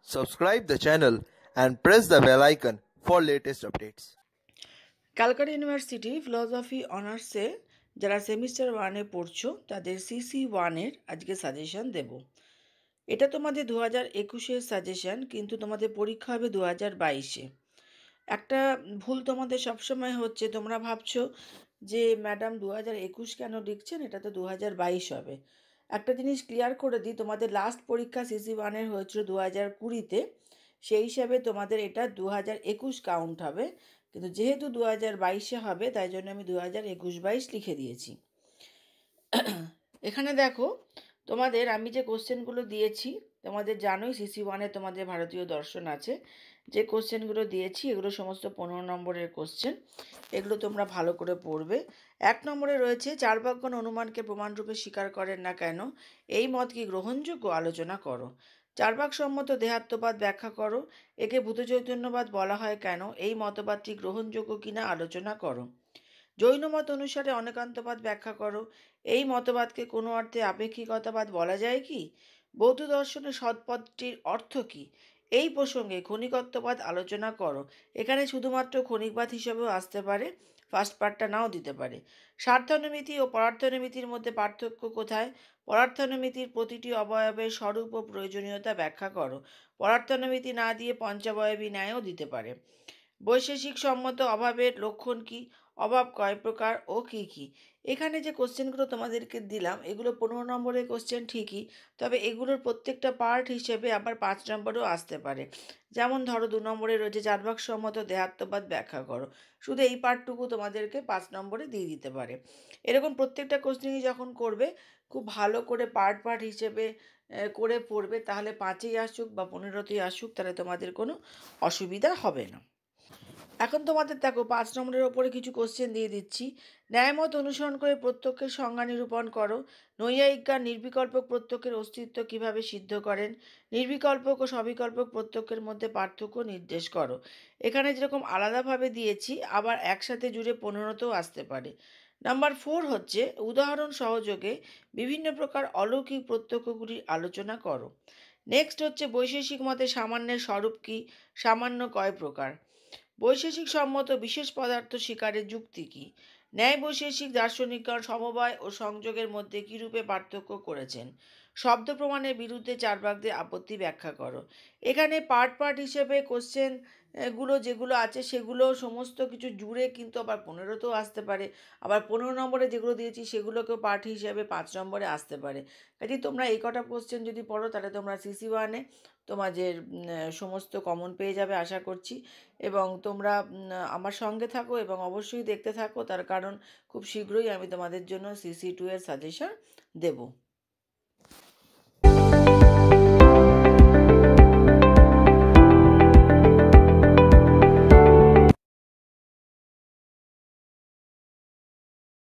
Subscribe the channel and press the bell icon for latest updates. Calcutta university philosophy অনার্সে যারা semester ওয়ানে পড়ছো তাদের সিসি ওয়ানের আজকে সাজেশন দেব। এটা তোমাদের 2021-এর সাজেশন, কিন্তু তোমাদের পরীক্ষা হবে 2022-এ। একটা ভুল তোমাদের সবসময় হচ্ছে, তোমরা ভাবছো যে ম্যাডাম 2021 কেন লিখছেন, এটা তো 2022 হবে। একটা জিনিস ক্লিয়ার করে দিই, তোমাদের লাস্ট পরীক্ষা সিসি ওয়ানের হয়েছিল 2020-তে, সেই হিসাবে তোমাদের এটা 2021 কাউন্ট হবে, কিন্তু যেহেতু 2022-এ হবে তাই জন্য আমি 2021-22 লিখে দিয়েছি। এখানে দেখো, তোমাদের আমি যে কোশ্চেনগুলো দিয়েছি, তোমাদের জানোই সিসি ওয়ানে তোমাদের ভারতীয় দর্শন আছে। যে কোশ্চেনগুলো দিয়েছি এগুলো সমস্ত 15 নম্বরের কোশ্চেন। এগুলো তোমরা ভালো করে পড়বে। 1 নম্বরে রয়েছে চার্বাকগণ অনুমানকে প্রমাণরূপে স্বীকার করেন না কেন, এই মত কি গ্রহণযোগ্য, আলোচনা করো। চার্বাকসম্মত দেহাত্মবাদ ব্যাখ্যা করো, একে ভূতচৈতন্যবাদ বলা হয় কেন, এই মতবাদটি গ্রহণযোগ্য কিনা আলোচনা করো। জৈন মত অনুসারে অনেকান্তবাদ ব্যাখ্যা করো, এই মতবাদকে কোনো অর্থে আপেক্ষিকতাবাদ বলা যায় কি। বৌদ্ধ দর্শনের সৎপথটির অর্থ কী, এই প্রসঙ্গে ক্ষণিকত্ববাদ আলোচনা করো। এখানে শুধুমাত্র ক্ষণিকবাদ হিসেবেও আসতে পারে, ফার্স্ট পার্টটা নাও দিতে পারে। স্বার্থানুমিতি ও পরার্থানুমিতির মধ্যে পার্থক্য কোথায়, পরার্থানুমিতির প্রতিটি অবয়বের স্বরূপ ও প্রয়োজনীয়তা ব্যাখ্যা করো। পরার্থানুমিতি না দিয়ে পঞ্চাবয়বী ন্যায়ও দিতে পারে। বৈশেষিক সম্মত অভাবের লক্ষণ কি, অভাব কয় প্রকার ও কী কী। এখানে যে কোশ্চেনগুলো তোমাদেরকে দিলাম এগুলো 15 নম্বরের কোশ্চেন ঠিকই, তবে এগুলোর প্রত্যেকটা পার্ট হিসেবে আবার 5 নম্বরেও আসতে পারে। যেমন ধরো 2 নম্বরে রয়েছে চার্বাকসম্মত দেহাত্মবাদ ব্যাখ্যা করো, শুধু এই পার্টটুকু তোমাদেরকে 5 নম্বরে দিয়ে দিতে পারে। এরকম প্রত্যেকটা কোশ্চেনই যখন করবে খুব ভালো করে পার্ট পার্ট হিসেবে করে পড়বে, তাহলে 5-এই আসুক বা 15তেই আসুক, তাহলে তোমাদের কোনো অসুবিধা হবে না। এখন তোমাদের দেখো 5 নম্বরের ওপরে কিছু কোশ্চেন দিয়ে দিচ্ছি। ন্যায়মত অনুসরণ করে প্রত্যক্ষের সংজ্ঞা নিরূপণ করো। নৈয়ায়িকগণ নির্বিকল্পক প্রত্যক্ষের অস্তিত্ব কিভাবে সিদ্ধ করেন, নির্বিকল্পক ও সবিকল্পক প্রত্যক্ষের মধ্যে পার্থক্য নির্দেশ করো। এখানে যেরকম আলাদাভাবে দিয়েছি আবার একসাথে জুড়ে 15তেও আসতে পারে। নাম্বার 4 হচ্ছে উদাহরণ সহযোগে বিভিন্ন প্রকার অলৌকিক প্রত্যক্ষগুলির আলোচনা করো। নেক্সট হচ্ছে বৈশেষিক মতে সামান্যের স্বরূপ কি, সামান্য কয় প্রকার। বৈশেষিক সম্মত বিশেষ পদার্থ স্বীকারের যুক্তি কী। ন্যায় বৈশেষিক দার্শনিকগণ সমবায় ও সংযোগের মধ্যে কীরূপে পার্থক্য করেছেন। শব্দ প্রমাণের বিরুদ্ধে চার্বাকদের আপত্তি ব্যাখ্যা করো। এখানে পার্ট পার্ট হিসেবে কোশ্চেন গুলো যেগুলো আছে সেগুলো সমস্ত কিছু জুড়ে কিন্তু আবার 15তেও আসতে পারে, আবার 15 নম্বরে যেগুলো দিয়েছি সেগুলোকেও পার্ট হিসেবে 5 নম্বরে আসতে পারে। কাজে তোমরা এই কটা কোশ্চেন যদি পড়ো তাহলে তোমরা সিসি ওয়ানে তোমাদের সমস্ত কমন পেয়ে যাবে আশা করছি। এবং তোমরা আমার সঙ্গে থাকো এবং অবশ্যই দেখতে থাকো, তার কারণ খুব শীঘ্রই আমি তোমাদের জন্য সিসি 2 এর সাজেশন দেব।